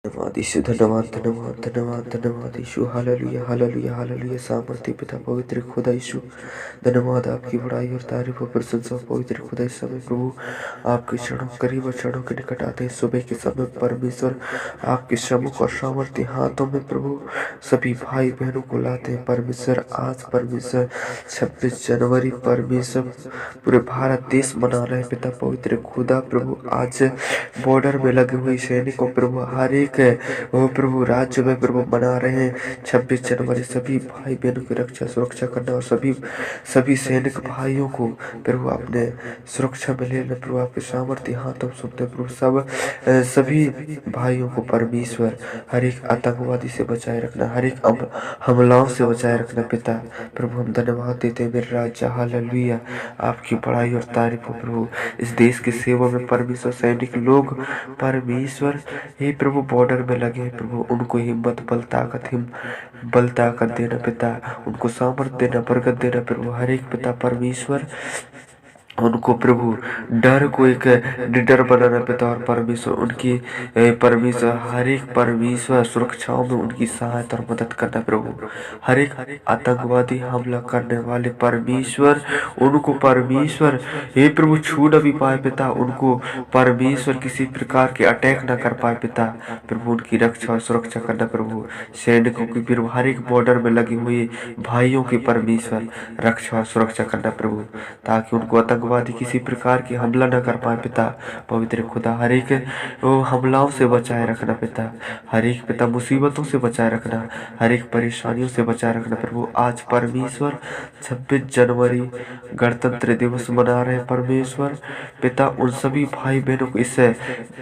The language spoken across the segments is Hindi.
धन्यवाद यीशु, धन्यवाद धन्यवाद धन्यवाद धन्यवाद यीशु। Hallelujah hallelujah hallelujah. सामर्थ्य पिता पवित्र खुदा यीशु, धन्यवाद आपकी बड़ाई और तारीफ और प्रशंसा पवित्र खुदा। इस समय प्रभु आपके चरणों करीब और चरणों के निकट आते हैं। सुबह के समय परमेश्वर आपके श्रमुख और सामर्थ्य हाथों में प्रभु सभी भाई बहनों को लाते हैं। परमेश्वर आज परमेश्वर 26 जनवरी परमेश्वर पूरे भारत देश मना रहे हैं पिता पवित्र खुदा। प्रभु आज बॉर्डर में लगे हुए सैनिकों प्रभु हर एक वो प्रभु राज्य में प्रभु मना रहे हैं 26 जनवरी। सभी भाई बहनों की रक्षा सुरक्षा करना और सभी सैनिक भाइयों को प्रभु अपने सुरक्षा में लेना प्रभु आपके सामर्थ्य हाथों सुनते प्रभु। सभी भाइयों को परमेश्वर हर एक आतंकवादी से बचाए रखना, हर एक हमलाओं से बचाए रखना पिता। प्रभु हम धन्यवाद देते हैं मेरे राजा। हालेलुया आपकी बड़ाई और तारीफ हो प्रभु। इस देश की सेवा में परमेश्वर सैनिक लोग परमेश्वर हे प्रभु बॉर्डर में लगे हैं प्रभु। उनको हिम्मत बल ताकत देना पिता, उनको सामर्थ्य देना बरकत देना प्रभु। हर एक पिता परमेश्वर उनको प्रभु डर को एक निडर बनाना पिता। और परमेश्वर उनकी परमेश्वर हर एक परमेश्वर सुरक्षाओं में उनकी सहायता और मदद करना प्रभु। हर एक आतंकवादी हमला करने वाले परमेश्वर उनको परमेश्वर हे प्रभु छू न भी पाए पिता। उनको परमेश्वर किसी प्रकार के अटैक न कर पाए पिता। प्रभु उनकी रक्षा और सुरक्षा करना प्रभु। सैनिकों की प्रभु हर एक बॉर्डर में लगे हुए भाइयों की परमेश्वर रक्षा और सुरक्षा करना प्रभु, ताकि उनको आतंकवादी किसी प्रकार की हमला न कर पाए पिता पवित्र खुदा। हर एक हमलाओं से बचाए रखना पिता, हर एक पिता मुसीबतों से बचाए रखना, हर एक परेशानियों से बचाए रखना प्रभु। आज परमेश्वर 26 जनवरी गणतंत्र दिवस मना रहे हैं परमेश्वर पिता। उन सभी भाई बहनों को इस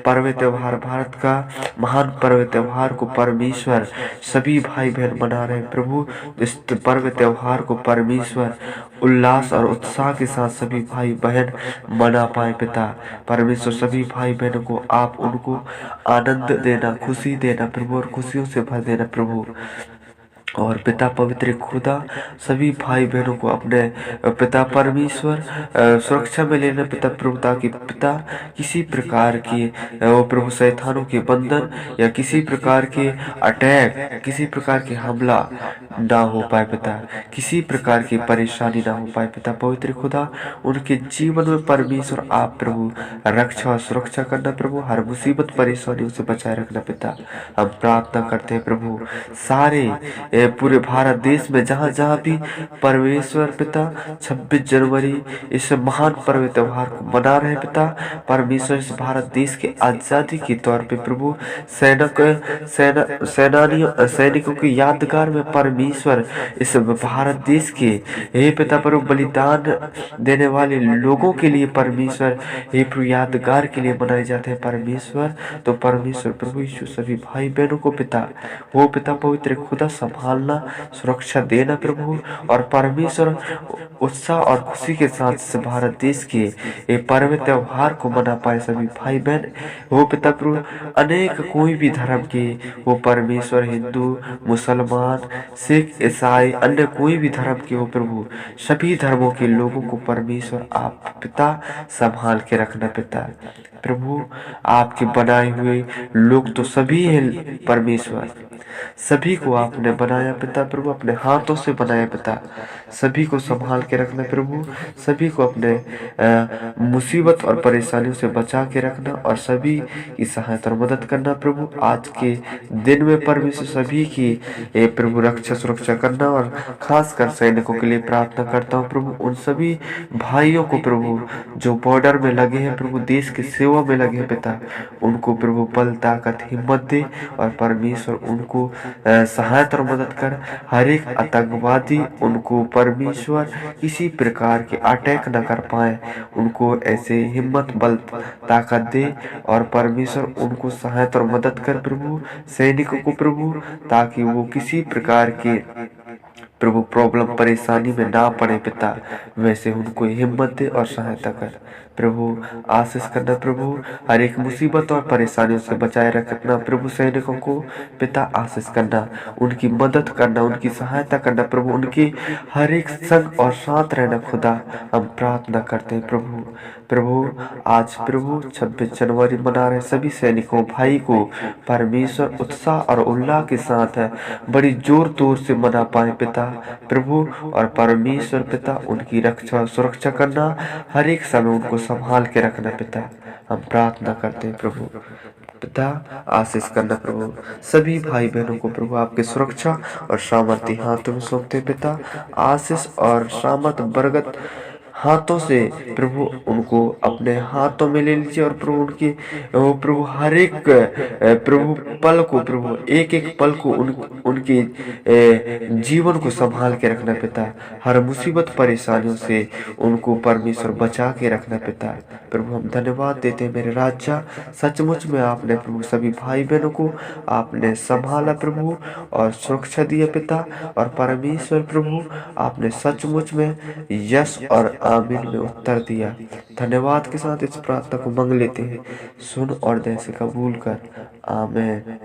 पर्व त्योहार भारत का महान पर्व त्योहार को परमेश्वर सभी भाई बहन मना रहे हैं प्रभु। इस पर्व त्योहार को परमेश्वर उल्लास और उत्साह के साथ सभी भाई बहन मना पाए पिता। परमेश्वर सभी भाई बहनों को आप उनको आनंद देना, खुशी देना प्रभु, और खुशियों से भर देना प्रभु। और पिता पवित्र खुदा सभी भाई बहनों को अपने पिता परमेश्वर सुरक्षा में लेना पिता प्रभु, ताकि पिता किसी प्रकार की वो प्रभु शैतानों के बंधन या किसी प्रकार के अटैक, किसी प्रकार के हमला ना हो पाए पिता, किसी प्रकार की परेशानी ना हो पाए पिता पवित्र खुदा। उनके जीवन में परमेश्वर आप प्रभु रक्षा और सुरक्षा करना प्रभु। हर मुसीबत परेशानियों से बचाए रखना पिता। हम प्रार्थना करते हैं प्रभु सारे पूरे भारत देश में जहाँ जहाँ भी परमेश्वर पिता 26 जनवरी इस महान पर्व त्योहार को मना रहे हैं पिता परमेश्वर। इस भारत देश के आजादी के तौर पे प्रभु सैनिकों के यादगार में परमेश्वर इस भारत देश के हे पिता प्रभु बलिदान देने वाले लोगों के लिए परमेश्वर हे प्रभु यादगार के लिए मनाए जाते हैं परमेश्वर। तो परमेश्वर प्रभु यीशु सभी भाई बहनों को पिता वो पिता पवित्र खुदा संभालना, सुरक्षा देना प्रभु। और परमेश्वर उत्साह और खुशी के साथ इस भारत देश के ये पर्व त्योहार को मना पाए सभी भाई बहन वो पिता प्रभु। अनेक कोई भी धर्म के वो परमेश्वर हिंदू मुसलमान सिख ईसाई अन्य कोई भी धर्म के हो प्रभु, सभी धर्मों के लोगों को परमेश्वर आप पिता संभाल के रखना पिता प्रभु। आपके बनाए हुए लोग तो सभी हैं परमेश्वर, सभी को आपने बनाया पिता प्रभु, अपने हाथों से बनाया पिता। सभी को संभाल के रखना प्रभु, सभी को अपने मुसीबत और परेशानियों से बचा के रखना और सभी की सहायता और मदद करना प्रभु। आज के दिन में परमेश्वर सभी की प्रभु रक्षा सुरक्षा करना। और खासकर सैनिकों के लिए प्रार्थना करता हूँ प्रभु, उन सभी भाइयों को प्रभु जो बॉर्डर में लगे हैं प्रभु, देश की सेवा में लगे हैं पिता, उनको प्रभु बल ताकत हिम्मत दे और परमेश्वर उनको सहायता और मदद कर। हर एक आतंकवादी उनको परमेश्वर किसी प्रकार के अटैक न कर पाए, उनको ऐसे हिम्मत बल ताकत दे और परमेश्वर उनको सहायता और मदद कर प्रभु। सैनिकों को प्रभु, ताकि वो किसी प्रकार के प्रभु प्रॉब्लम परेशानी में ना पड़े पिता, वैसे उनको हिम्मत दे और सहायता कर। प्रभु आशीष करना प्रभु, हर एक मुसीबत और परेशानियों से बचाए रखना प्रभु। सैनिकों को पिता आशीष करना, उनकी मदद करना, उनकी सहायता करना प्रभु, उनकी हर एक संग और साथ रहना खुदा, हम प्रार्थना करते हैं प्रभु। प्रभु आज प्रभु 26 जनवरी मना रहे सभी सैनिकों भाई को परमेश्वर उत्साह और उल्लास के साथ बड़ी जोर तोर से मना पाए पिता प्रभु। और परमेश्वर पिता उनकी रक्षा सुरक्षा करना, हर एक समय उनको संभाल के रखना पिता, हम प्रार्थना करते हैं प्रभु। पिता आशीष करना प्रभु, सभी भाई बहनों को प्रभु आपके सुरक्षा और सामर्थ्य हाथों में सौंपते हैं पिता। आशीष और सामर्थ बरगद हाथों से प्रभु उनको अपने हाथों में ले लीजिए। और प्रभु उनकी प्रभु हर एक प्रभु पल को प्रभु एक एक पल को उनके जीवन को संभाल के रखना पिता। हर मुसीबत परेशानियों से उनको परमेश्वर बचा के रखना पिता। प्रभु हम धन्यवाद देते हैं मेरे राजा, सचमुच में आपने प्रभु सभी भाई बहनों को आपने संभाला प्रभु और सुरक्षा दिया पिता। और परमेश्वर प्रभु आपने सचमुच में यस और आमीन में उत्तर दिया। धन्यवाद के साथ इस प्रार्थना को मांग लेते हैं, सुन और दया से कबूल कर, आमीन।